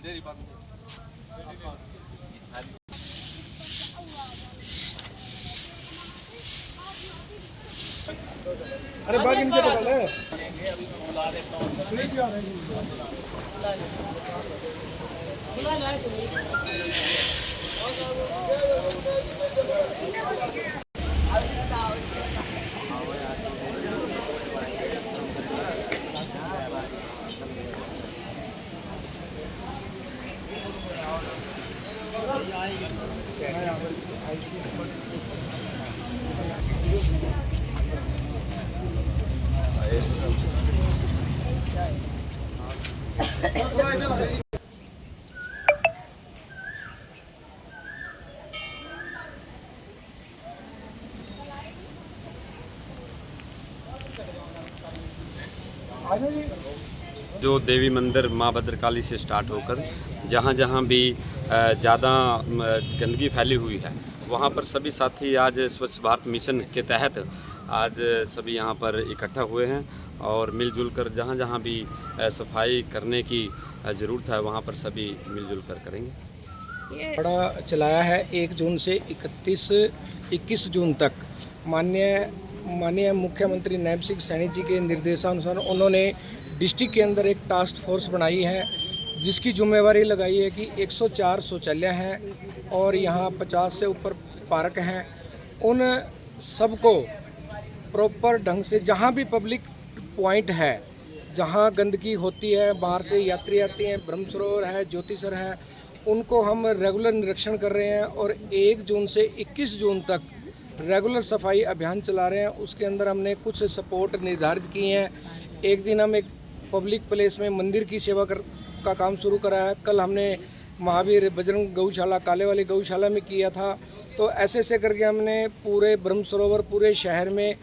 अरे बाकी इनके बगल है। जो देवी मंदिर माँ भद्रकाली से स्टार्ट होकर जहाँ जहाँ भी ज़्यादा गंदगी फैली हुई है वहाँ पर सभी साथी आज स्वच्छ भारत मिशन के तहत आज सभी यहाँ पर इकट्ठा हुए हैं और मिलजुल कर जहाँ जहाँ भी सफाई करने की ज़रूरत है वहाँ पर सभी मिलजुल कर करेंगे। बड़ा चलाया है 1 जून से 21 जून तक। माननीय मुख्यमंत्री नैब सिंह सैनी जी के निर्देशानुसार उन्होंने डिस्ट्रिक्ट के अंदर एक टास्क फोर्स बनाई है जिसकी जिम्मेवारी लगाई है कि 104 शौचालय हैं और यहाँ 50 से ऊपर पार्क हैं। उन सबको प्रॉपर ढंग से जहाँ भी पब्लिक पॉइंट है जहाँ गंदगी होती है, बाहर से यात्री आते हैं, ब्रह्म सरोवर है, ज्योतिसर है, उनको हम रेगुलर निरीक्षण कर रहे हैं और 1 जून से 21 जून तक रेगुलर सफाई अभियान चला रहे हैं। उसके अंदर हमने कुछ सपोर्ट निर्धारित किए हैं। एक दिन हम एक पब्लिक प्लेस में मंदिर की सेवा का काम शुरू करा है। कल हमने महावीर बजरंग गौशाला काले वाली गौशाला में किया था। तो ऐसे करके हमने पूरे ब्रह्म सरोवर पूरे शहर में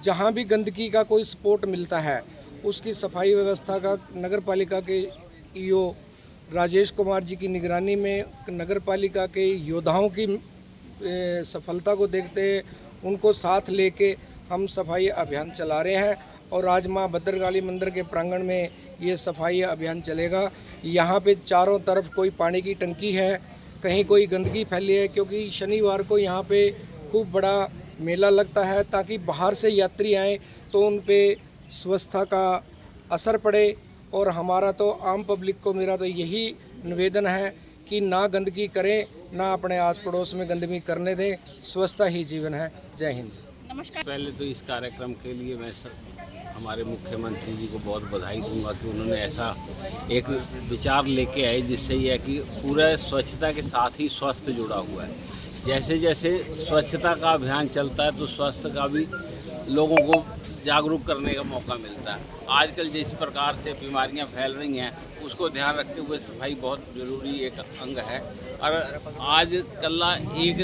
जहाँ भी गंदगी का कोई सपोर्ट मिलता है उसकी सफाई व्यवस्था का नगर पालिका के ईओ राजेश कुमार जी की निगरानी में नगर पालिका के योद्धाओं की सफलता को देखते उनको साथ लेके हम सफाई अभियान चला रहे हैं और आज माँ भद्रकाली मंदिर के प्रांगण में ये सफाई अभियान चलेगा। यहाँ पे चारों तरफ कोई पानी की टंकी है, कहीं कोई गंदगी फैली है क्योंकि शनिवार को यहाँ पे खूब बड़ा मेला लगता है ताकि बाहर से यात्री आएँ तो उन पे स्वच्छता का असर पड़े। और हमारा तो आम पब्लिक को मेरा तो यही निवेदन है कि ना गंदगी करें, ना अपने आस पड़ोस में गंदगी करने दें। स्वच्छता ही जीवन है। जय हिंद। नमस्कार। पहले तो इस कार्यक्रम के लिए मैं हमारे मुख्यमंत्री जी को बहुत बधाई दूंगा कि उन्होंने ऐसा एक विचार लेके आए जिससे यह कि पूरा स्वच्छता के साथ ही स्वास्थ्य जुड़ा हुआ है। जैसे जैसे स्वच्छता का अभियान चलता है तो स्वास्थ्य का भी लोगों को जागरूक करने का मौका मिलता है। आजकल जिस प्रकार से बीमारियां फैल रही हैं उसको ध्यान रखते हुए सफाई बहुत ज़रूरी एक अंग है। और आज कल्ला एक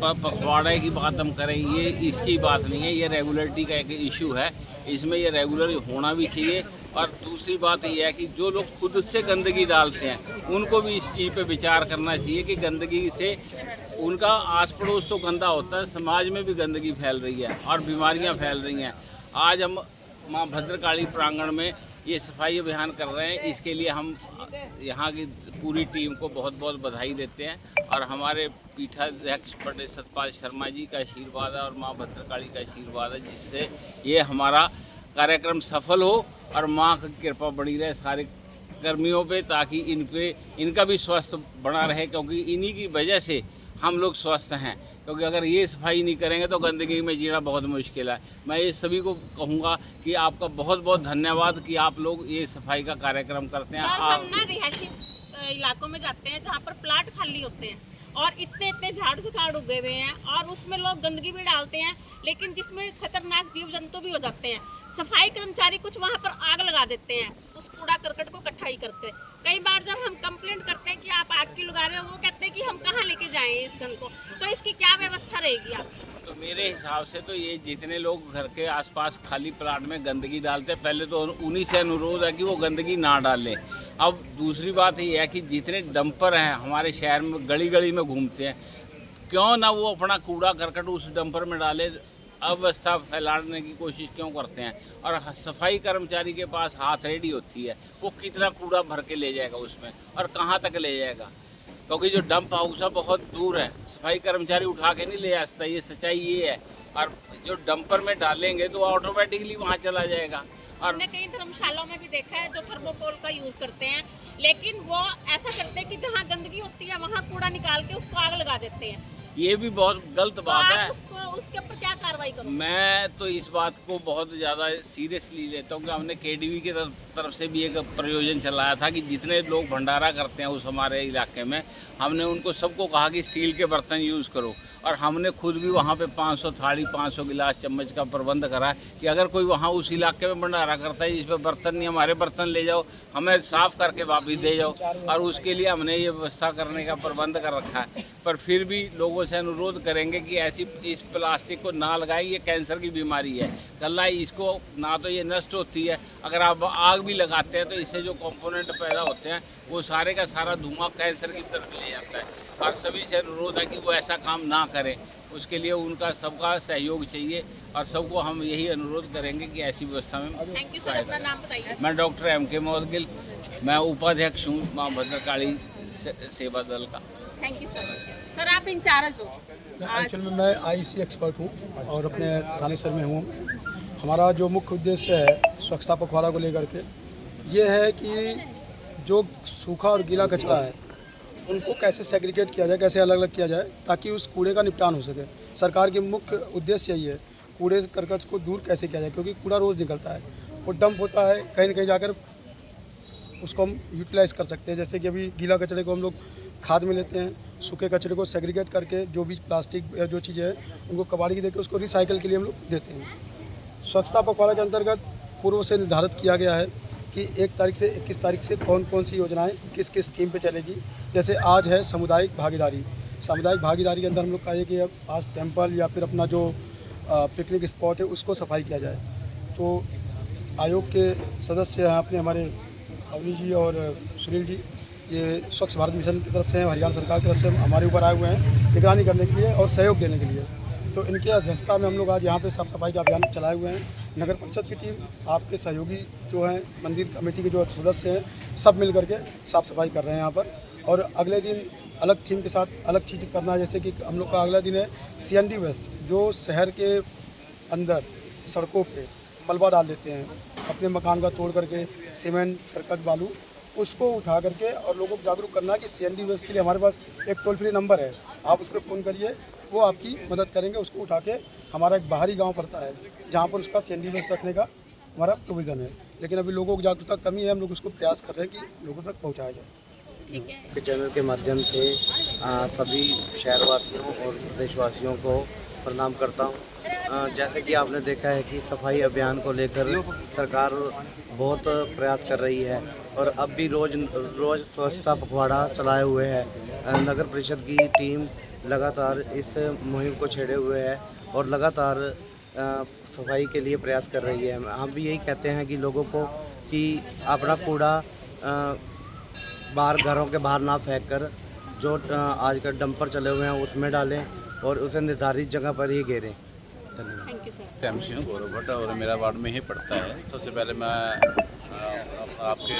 पखवाड़े की बात हम करें, ये इसकी बात नहीं है, ये रेगुलरिटी का एक इशू है। इसमें ये रेगुलर होना भी चाहिए। और दूसरी बात ये है कि जो लोग खुद से गंदगी डालते हैं उनको भी इस चीज़ पे विचार करना चाहिए कि गंदगी से उनका आस पड़ोस तो गंदा होता है, समाज में भी गंदगी फैल रही है और बीमारियां फैल रही हैं। आज हम माँ भद्रकाली प्रांगण में ये सफाई अभियान कर रहे हैं। इसके लिए हम यहाँ की पूरी टीम को बहुत बहुत बधाई देते हैं और हमारे पीठाध्यक्ष पंडित सतपाल शर्मा जी का आशीर्वाद है और माँ भद्रकाली का आशीर्वाद है जिससे ये हमारा कार्यक्रम सफल हो और माँ की कृपा बनी रहे सारे कर्मियों पे, ताकि इनका भी स्वास्थ्य बना रहे, क्योंकि इन्हीं की वजह से हम लोग स्वस्थ हैं। क्योंकि अगर ये सफाई नहीं करेंगे तो गंदगी में जीना बहुत मुश्किल है। मैं ये सभी को कहूँगा कि आपका बहुत बहुत धन्यवाद कि आप लोग ये सफाई का कार्यक्रम करते हैं। हम ना रिहायशी इलाकों में जाते हैं जहाँ पर प्लाट खाली होते हैं और इतने झाड़ झुकाड़ उगे हुए हैं और उसमें लोग गंदगी भी डालते हैं, लेकिन जिसमें खतरनाक जीव जंतु भी हो जाते हैं। सफाई कर्मचारी कुछ वहाँ पर आग लगा देते हैं उस कूड़ा करकट को इकट्ठा ही करते हैं। कई बार जब हम कंप्लेंट करते हैं कि आप आग क्यों लगा रहे हो, वो कहते हैं कि हम कहाँ लेके जाएं इस गंद को, तो इसकी क्या व्यवस्था रहेगी आप? तो मेरे हिसाब से तो ये जितने लोग घर के आसपास खाली प्लाट में गंदगी डालते हैं, पहले तो उन्हीं से अनुरोध है कि वो गंदगी ना डालें। अब दूसरी बात ये है कि जितने डंपर हैं हमारे शहर में गली गली में घूमते हैं, क्यों ना वो अपना कूड़ा करकट उस डंपर में डाले। अव्यवस्था फैलाने की कोशिश क्यों करते हैं। और सफाई कर्मचारी के पास हाथ रेडी होती है, वो कितना कूड़ा भर के ले जाएगा उसमें और कहाँ तक ले जाएगा, क्योंकि जो डंप हाउस है बहुत दूर है, सफाई कर्मचारी उठा के नहीं ले जा सकता, ये सच्चाई ये है। और जो डंपर में डालेंगे तो ऑटोमेटिकली वहाँ चला जाएगा। और हमने कई धर्मशालाओं में भी देखा है जो थर्मोकोल का यूज करते हैं, लेकिन वो ऐसा करते हैं कि जहाँ गंदगी होती है वहाँ कूड़ा निकाल के उसको आग लगा देते हैं। ये भी बहुत गलत तो बात है। आप उसके ऊपर क्या कार्रवाई करोगे? मैं तो इस बात को बहुत ज़्यादा सीरियसली लेता हूँ कि हमने केडीबी की तरफ से भी एक प्रयोजन चलाया था कि जितने लोग भंडारा करते हैं उस हमारे इलाके में, हमने उनको सबको कहा कि स्टील के बर्तन यूज़ करो। और हमने खुद भी वहाँ पे 500 थाली 500 गिलास चम्मच का प्रबंध करा कि अगर कोई वहाँ उस इलाके में भंडारा करता है जिसमें बर्तन नहीं, हमारे बर्तन ले जाओ, हमें साफ़ करके वापस दे जाओ। और उसके लिए हमने ये व्यवस्था करने का प्रबंध कर रखा है। पर फिर भी लोगों से अनुरोध करेंगे कि ऐसी इस प्लास्टिक को ना लगाएं, ये कैंसर की बीमारी है। कल्ला इसको ना तो ये नष्ट होती है, अगर आप आग भी लगाते हैं तो इससे जो कंपोनेंट पैदा होते हैं वो सारे का सारा धुआं कैंसर की तरफ ले जाता है। और सभी से अनुरोध है कि वो ऐसा काम ना करें, उसके लिए उनका सबका सहयोग चाहिए। और सबको हम यही अनुरोध करेंगे कि ऐसी व्यवस्था में। थैंक यू सर, अपना नाम बताइए। मैं डॉक्टर M.K. मौदगिल, मैं उपाध्यक्ष हूँ माँ भद्रकाली सेवा दल का। Thank you sir. सर आप इंचार्ज हो। एक्चुअल में मैं IEC एक्सपर्ट हूँ और अपने थानेसर में हूँ। हमारा जो मुख्य उद्देश्य है स्वच्छता पखवाड़ा को लेकर के ये है कि जो सूखा और गीला कचरा है उनको कैसे सेग्रीगेट किया जाए, कैसे अलग अलग किया जाए ताकि उस कूड़े का निपटान हो सके। सरकार के मुख्य उद्देश्य यही है, कूड़े करकट को दूर कैसे किया जाए, क्योंकि कूड़ा रोज़ निकलता है, वो डंप होता है, कहीं न कहीं जाकर उसको हम यूटिलाइज़ कर सकते हैं। जैसे कि अभी गीला कचरे को हम लोग खाद में लेते हैं, सूखे कचरे को सेग्रीगेट करके जो भी प्लास्टिक या जो चीज़ें हैं उनको कबाड़ी की देकर उसको रिसाइकिल के लिए हम लोग देते हैं। स्वच्छता पखवाड़ा के अंतर्गत पूर्व से निर्धारित किया गया है कि 1 तारीख से 21 तारीख से कौन कौन सी योजनाएं किस किस थीम पे चलेगी। जैसे आज है सामुदायिक भागीदारी। सामुदायिक भागीदारी के अंदर हम लोग कहें कि अब आज टेम्पल या फिर अपना जो पिकनिक स्पॉट है उसको सफाई किया जाए। तो आयोग के सदस्य हैं अपने हमारे अवनी जी और सुनील जी, ये स्वच्छ भारत मिशन की तरफ से हैं, हरियाणा सरकार की तरफ से हमारे ऊपर आए हुए हैं निगरानी करने के लिए और सहयोग देने के लिए। तो इनकी अध्यक्षता में हम लोग आज यहाँ पे साफ सफाई का अभियान चलाए हुए हैं। नगर परिषद की टीम, आपके सहयोगी जो हैं, मंदिर कमेटी के जो सदस्य हैं, सब मिल करके साफ सफाई कर रहे हैं यहाँ पर। और अगले दिन अलग थीम के साथ अलग चीज़ करना है। जैसे कि हम लोग का अगला दिन है CND वेस्ट, जो शहर के अंदर सड़कों पे मलबा डाल देते हैं, अपने मकान का तोड़ करके सीमेंट करकट बालू उसको उठा करके, और लोगों को जागरूक करना है कि CND वेस्ट के लिए हमारे पास एक टोल फ्री नंबर है, आप उस पर फ़ोन करिए, वो आपकी मदद करेंगे। उसको उठा के हमारा एक बाहरी गांव पड़ता है जहां पर उसका CND वेस्ट रखने का हमारा प्रोविज़न है, लेकिन अभी लोगों की जागरूकता कमी है। हम लोग उसको प्रयास कर रहे हैं कि लोगों तक पहुँचाया जाए। ठीक है। के चैनल के माध्यम से सभी शहरवासियों और प्रदेशवासियों को प्रणाम करता हूँ। जैसे कि आपने देखा है कि सफाई अभियान को लेकर सरकार बहुत प्रयास कर रही है और अब भी रोज़ स्वच्छता पखवाड़ा चलाए हुए है। नगर परिषद की टीम लगातार इस मुहिम को छेड़े हुए है और लगातार सफाई के लिए प्रयास कर रही है। हम भी यही कहते हैं कि लोगों को कि अपना कूड़ा बाहर, घरों के बाहर ना फेंक कर जो आजकल डंपर चले हुए हैं उसमें डालें और उसे निर्धारित जगह पर ही घेरें। धन्यवाद। Thank you sir. MC हूँ गौरव भट्ट और मेरा वार्ड में ही पड़ता है। सबसे पहले मैं आपके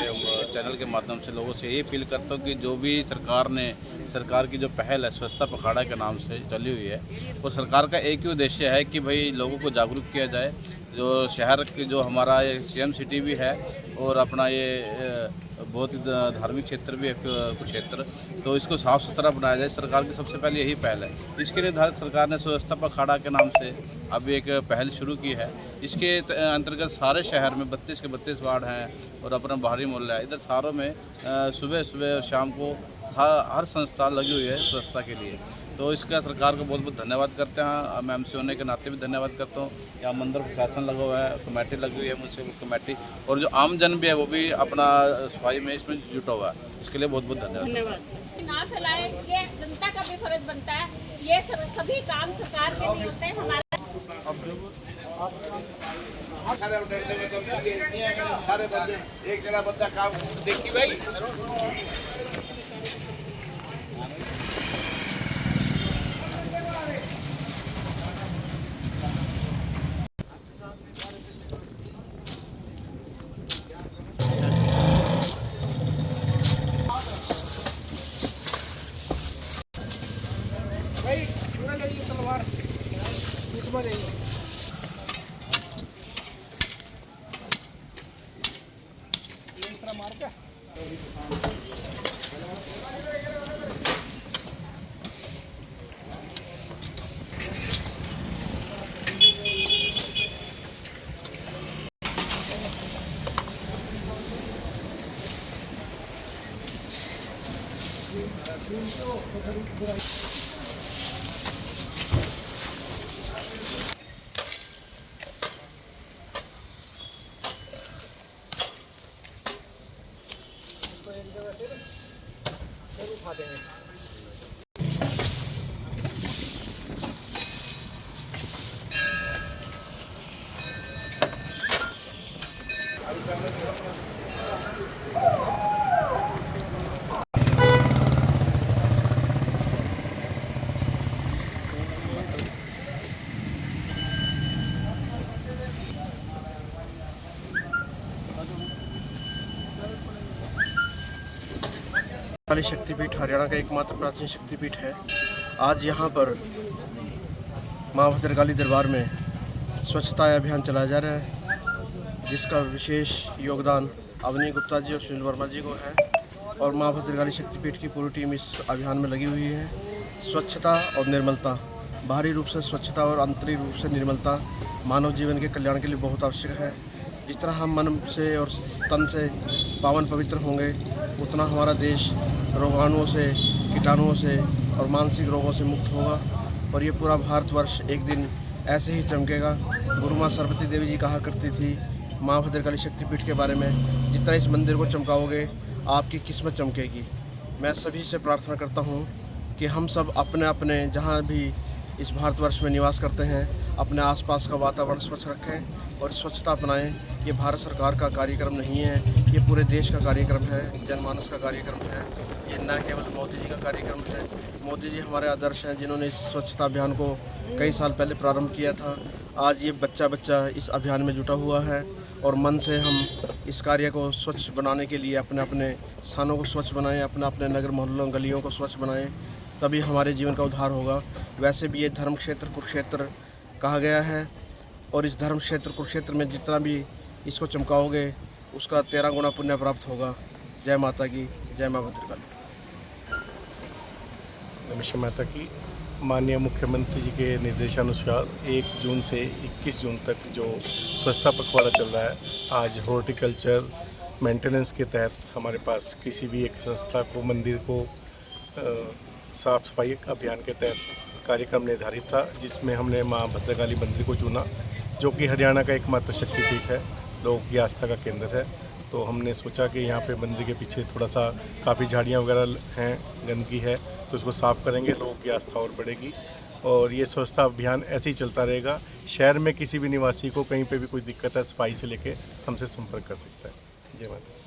चैनल के माध्यम से लोगों से ये अपील करता हूँ कि जो भी सरकार की जो पहल है स्वच्छता पखवाड़ा के नाम से चली हुई है, और सरकार का एक ही उद्देश्य है कि भाई लोगों को जागरूक किया जाए। जो शहर की जो हमारा ये CM सिटी भी है और अपना ये बहुत ही धार्मिक क्षेत्र भी है कुरुक्षेत्र, तो इसको साफ़ सुथरा बनाया जाए। सरकार की सबसे पहले यही पहल है। इसके निर्धारित सरकार ने स्वच्छता पखवाड़ा के नाम से अब एक पहल शुरू की है। इसके अंतर्गत सारे शहर में 32 के 32 वार्ड हैं और अपना बाहरी मोहल्ला है, इधर सारों में सुबह सुबह और शाम को हर संस्था लगी हुई है स्वच्छता के लिए। तो इसका सरकार को बहुत बहुत धन्यवाद करते हैं। मैं MC होने के नाते भी धन्यवाद करता हूँ। यहाँ मंदिर प्रशासन लगा हुआ है, कमेटी लगी हुई है, म्यूनसिपल कमेटी, और जो आम जन भी है वो भी अपना सफाई में इसमें जुटा हुआ है। इसके लिए बहुत बहुत धन्यवाद। धन्यवाद सर। ना फैलाए, ये जनता का भी फर्ज बनता है। ये सभी काम सरकार के नहीं होते हैं, हमारा एक जगह बंदा काम देखिए भाई। काली शक्तिपीठ हरियाणा का एकमात्र प्राचीन शक्तिपीठ है। आज यहाँ पर माँ भद्रकाली दरबार में स्वच्छता अभियान चलाया जा रहा है, जिसका विशेष योगदान अवनी गुप्ता जी और सुनील वर्मा जी को है। और माँ भद्रकाली शक्तिपीठ की पूरी टीम इस अभियान में लगी हुई है। स्वच्छता और निर्मलता, बाहरी रूप से स्वच्छता और आंतरिक रूप से निर्मलता मानव जीवन के कल्याण के लिए बहुत आवश्यक है। जिस तरह हम मन से और तन से पावन पवित्र होंगे, उतना हमारा देश रोगाणुओं से, कीटाणुओं से और मानसिक रोगों से मुक्त होगा। और ये पूरा भारतवर्ष एक दिन ऐसे ही चमकेगा। गुरु माँ सरस्वती देवी जी कहा करती थी माँ भद्रकाली शक्तिपीठ के बारे में, जितना इस मंदिर को चमकाओगे आपकी किस्मत चमकेगी। मैं सभी से प्रार्थना करता हूँ कि हम सब अपने अपने जहाँ भी इस भारतवर्ष में निवास करते हैं, अपने आसपास का वातावरण स्वच्छ रखें और स्वच्छता अपनाएं। ये भारत सरकार का कार्यक्रम नहीं है, ये पूरे देश का कार्यक्रम है, जनमानस का कार्यक्रम है। ये न केवल मोदी जी का कार्यक्रम है। मोदी जी हमारे आदर्श हैं, जिन्होंने इस स्वच्छता अभियान को कई साल पहले प्रारंभ किया था। आज ये बच्चा इस अभियान में जुटा हुआ है और मन से हम इस कार्य को स्वच्छ बनाने के लिए अपने अपने स्थानों को स्वच्छ बनाएं, अपने अपने नगर मोहल्लों गलियों को स्वच्छ बनाएं, तभी हमारे जीवन का उद्धार होगा। वैसे भी ये धर्म क्षेत्र कुरुक्षेत्र कहा गया है और इस धर्म क्षेत्र कुरुक्षेत्र में जितना भी इसको चमकाओगे उसका 13 गुना पुण्य प्राप्त होगा। जय माता की, जय माँ भद्रकाली। नमस्ते माता की। माननीय मुख्यमंत्री जी के निर्देशानुसार 1 जून से 21 जून तक जो स्वच्छता पखवाड़ा चल रहा है, आज हॉर्टिकल्चर मेंटेनेंस के तहत हमारे पास किसी भी एक संस्था को, मंदिर को साफ सफाई अभियान के तहत कार्यक्रम निर्धारित था, जिसमें हमने माँ भद्रकाली मंदिर को चुना, जो कि हरियाणा का एकमात्र शक्तिपीठ है, लोगों की आस्था का केंद्र है। तो हमने सोचा कि यहाँ पे मंदिर के पीछे थोड़ा सा काफ़ी झाड़ियाँ वगैरह हैं, गंदगी है, तो इसको साफ़ करेंगे, लोगों की आस्था और बढ़ेगी। और ये स्वच्छता अभियान ऐसे ही चलता रहेगा। शहर में किसी भी निवासी को कहीं पे भी कोई दिक्कत है, सफाई से लेके हमसे संपर्क कर सकता है। जय माता।